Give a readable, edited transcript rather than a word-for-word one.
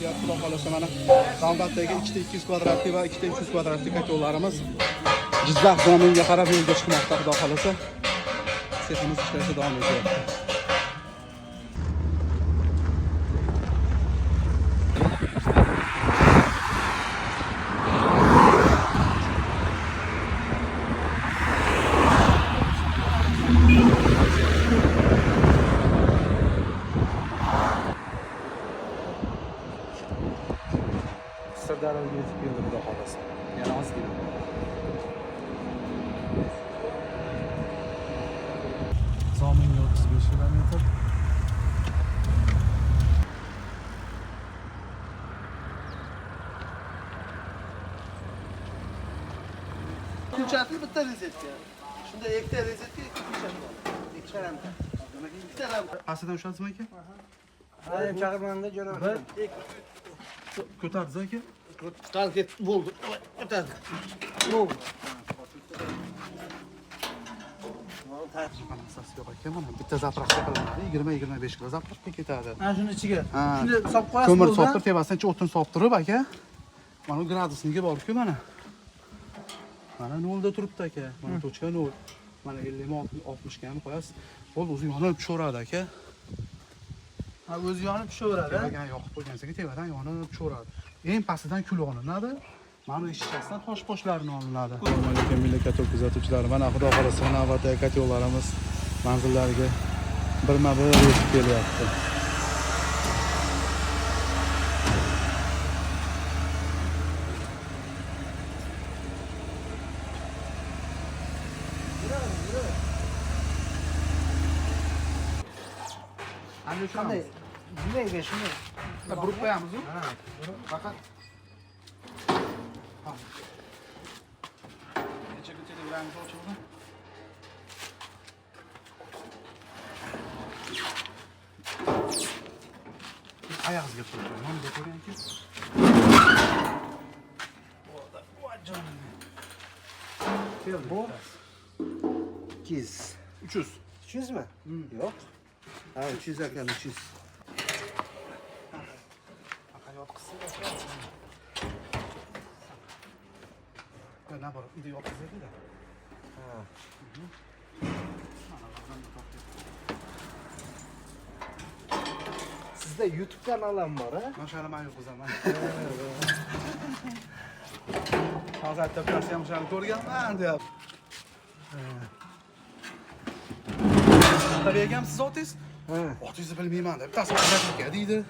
ketyapti. Xudo xolasa mana Navbatdagi 2 kvadratli va 2 300 kvadratli kotyollarimiz Jizzax zaminga qarab yo'lga chiqmoqda. Xudo xolasa seximiz ishlashda davom etyapti. Sirdaryoga yetib keldi Xudo xolasa. Yana ozgina. Zominga 35 kilometr. Ko'chatli bitta rezetka. Shunda ikkita rezetka, ikki ko'chat bor. Ikki charamta. Demak, ikkita lampa. Pastidan ushladingizmi aka? Ha, chaqirmanda jo'nab. Ko'tardiz aka? Qalqib bo'ldi. Ko'tardi. Bo'ldi. Mana asas yo'q ekan. Mana bitta zapravka qilinadi. 20-25 kilo zapravka ketadi. Ana shuni ichiga. Ha. Shuni solib qo'yasiz. Ko'mir solib tepasidan o'tin solib turib aka. Mana gradusniga bor-ku mana. Mana 0 da turibdi aka. Mana tochka 0. Mana 50-60 ga ham qo'yasiz. Bo'ldi, o'zi yonib tushaveradi aka. Ha, o'zi yonib tushaveradi. Tepadan yoqib qo'ygansiz, tepadan yonib tushaveradi. Eng pastidan kul olinadi. Mana ishchasidan tosh-poshlarini olinadi. Assalomu alaykum milliy kuzatuvchilari. Mana xudo xolasa navbatdagi kotyollarimiz manzillariga birma-bir yetib kelyapti. Ana Qanday? Bunday shuni. Burib qo'yamiz-ku. Ha. Faqat necha yuramiz ochildi. Oyog'ingizga qo'ying. Mana bu ko'ringki. Bu 200. 300. 300 mi? Yo'q. Ha, 300 ekan, 300. Ne var? İyi yok bize de. Ha. Sizde YouTube kanalı mı var ha? Maşallah ben yok o zaman. Hazır tepkisi maşallah ko'rganman deb. Tabii egam siz otingiz? Ha. Otingizni bilmayman deb tasavvur deydi.